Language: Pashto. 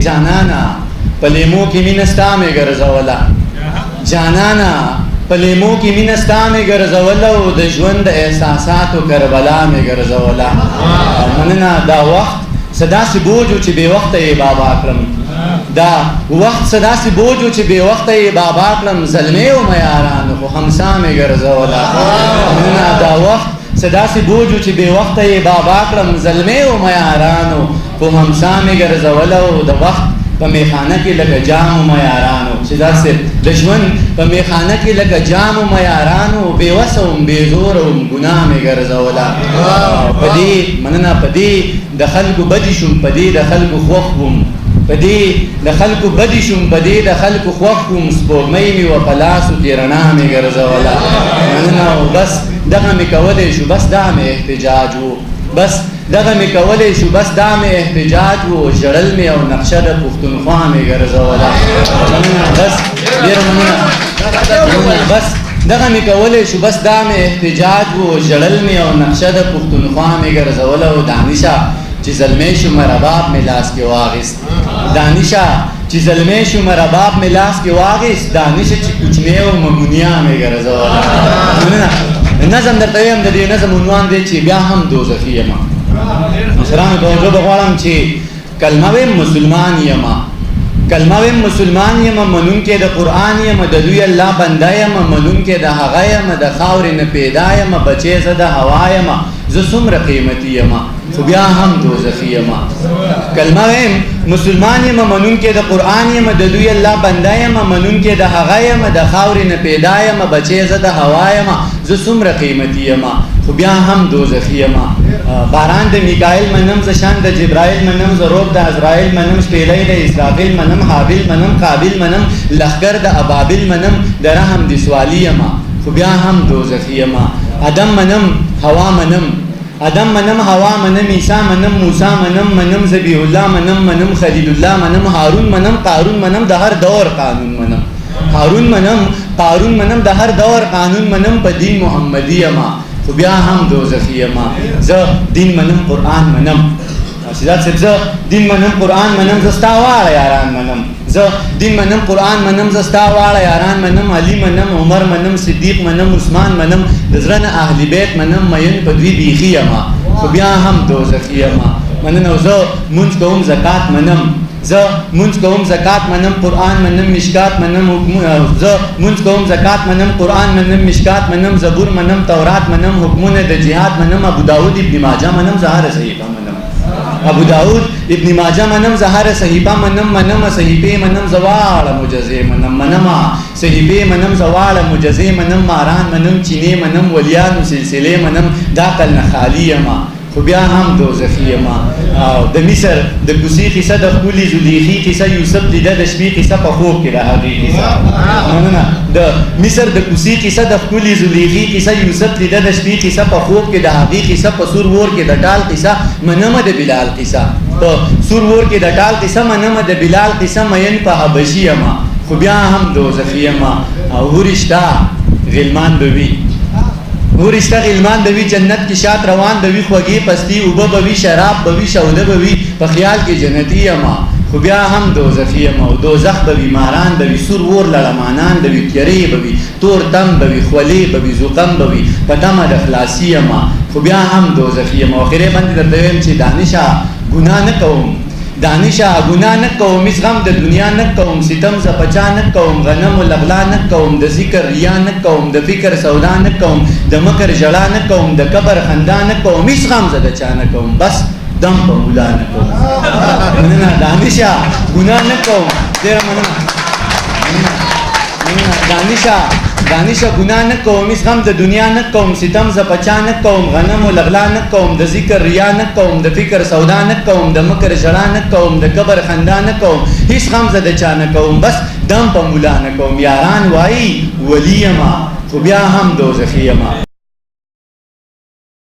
جانانا پلیمو کی مینستا میں گرزولا جانانا پلیمو کی مینستا میں گرزولا او د ژوند احساساتو کربلا میں گرزولا مننا دا وخت صدا سی بوجو چې بے وخت ای بابا اکرم دا وخت صدا سی بوجو چې بے وخت ای بابا اکرم ظلمه او میارانو خو همسا میں گرزولا مننا دا وخت صدا سی بوجو چې بے وخت ای بابا اکرم ظلمه او میارانو خو همسا میں گرزولا او د وخت په میخانه کې لکه جام او میارانو چې داسې د ژوند په میخانه کې لکه جام او میارانو بې وسه وم بې زوره وم ګناه مې ګرځوله په دې مننه په دې د خلکو بدي شوم په دې د خلکو خوښ وم په دې د خلکو بدي شوم په دې د خلکو خوښ وم سپوږمۍ مې وه په لاسو کې رڼا مې ګرځوله مننه او بس دغه مې کولی شو بس دا مې احتجاج و بس دغه مې کولی شو بس دا مې احتجاج و ژړل مې او نقشه د پښتونخوا مې ګرځوله بس ډېره مننه بس دغه مې کولی شو بس دا مې احتجاج و ژړل مې او نقشه د پښتونخوا مې ګرځوله او دانشه چې زلمی شو رباب مې لاس کې واخیست دانشه چې زلمی شو رباب مې لاس کې واخیست دانشه چې کوچنی و ممونیا مې ګرځوله مننه نظم درته ویم د دې نظم عنوان دی چې بیا هم دوزخي یم مشرانو توجه به غواړم چې کلمه ویم مسلمان یم کلمه ویم مسلمان یم منونکی د قرآن یم د لوی الله بنده یم منونکی د هغه یم د خاورې نه پیدا یم بچی زه د هوا یم زه څومره قیمتي یم خو بیا هم دوزخي یم کلمه ویم مسلمان یم منونکی د قرآن یم د لوی الله بنده یم منونکی د هغه یم د خاورې نه پیدا یم بچی زه د هوا یم زه څومره قیمتي یم خو بیا هم دوزخي یم باران د میکائیل منم ز شان د جبرائیل منم ز روب د عزرائیل منم شپیلۍ د اسرافیل منم حابیل منم قابیل منم لښکر د ابابیل منم د رحم د سوالی یم خو بیا هم دوزخي یم ادم منم هوا منم ادم منم هوا منم عیسی منم موسی منم ذبیح الله منم خلیل الله منم هارون منم قارون منم د هر دور قانون منم هارون منم قارون منم د هر دور قانون منم په دین محمدی یم خو بیا هم دوزخي یم زه دین منم قرآن منم سیدات صاحب زه دین منم قرآن منم زه ستا واړه یاران منم زه دین منم قرآن منم زه ستا واړه یاران منم علي منم عمر منم صدیق منم عثمان منم د زړه نه اهل بیت منم مین په دوی بیخي یم خو بیا هم دوزخي یم مننه زه مونځ کوم زکات منم زه مونځ کوم زکات منم قرآن منم مشکات منم زه مونځ کوم زکات منم قرآن منم مشکات منم زبور منم تورات منم حکمونه د جهاد منم ابو داود ابن ماجه منم زهر صحیفه منم ابو داود ابن ماجه منم زهر صحیفه منم صحیفه منم زواړه معجزې منم صحیفه منم زواړه معجزې منم ماران منم چینه منم ولیانو سلسله منم دا کل نه خالی یم خو بیا هم دوزخي یم د مصر د کوڅې قصه د ښکلي زلیخي قصه یوسف لیده د شپې قصه په خوب کې د هغې قصه مننه د مصر د کوڅې قصه د ښکلي زلیخي قصه یوسف لیده د شپې قصه په خوب کې د هغې قصه په سور ور کې د ټال قصه منمه د بلال قصه په سور ور کې د ټال قصه منمه د بلال قصه مین په حبشي یم خو بیا هم دوزخي یم او هورشته غلمان به وي ورشته غلمان به وي جنت کې شات روان به وي خوږې پستی اوبه به وي شراب به وي شوده به وي په خیال کې جنتي یم خو بیا هم دوزخي یم او دوزخ به وي ماران به وي سور ور لړمانان به وي تیرې به وي تور تم به وي خولې به وي زوقم به وي په تمه د خلاصي یم خو بیا هم دوزخي یم او اخرې باندې درته ویم چې دانشه ګناه نه کوم دانشه ګناه نه کوم هیڅ غم د دنیا نه کوم ستم ز پچا نه کوم غنم و لغلا نه کوم د ذکر ریا نه کوم د فکر سودا نه کوم د مکر ژړا نه کوم د قبر خندا نه کوم هیڅ غم ز د چا نه کوم بس دم په مولا نه کوم مننه دانشه ګناه نه کوم ډېره مننه دانشه ګناه نه کوم هیڅ غم د دنیا نه کوم ستم ز پچا نه کوم غنم و لغلا نه کوم د ذکر ریا نه کوم د فکر سودا نه کوم د مکر ژړا نه کوم د قبر خندا نه کوم هیڅ غم ز د چا نه کوم بس دم په مولا نه کوم یاران وایي ولی یم خو بیا هم دوزخي یم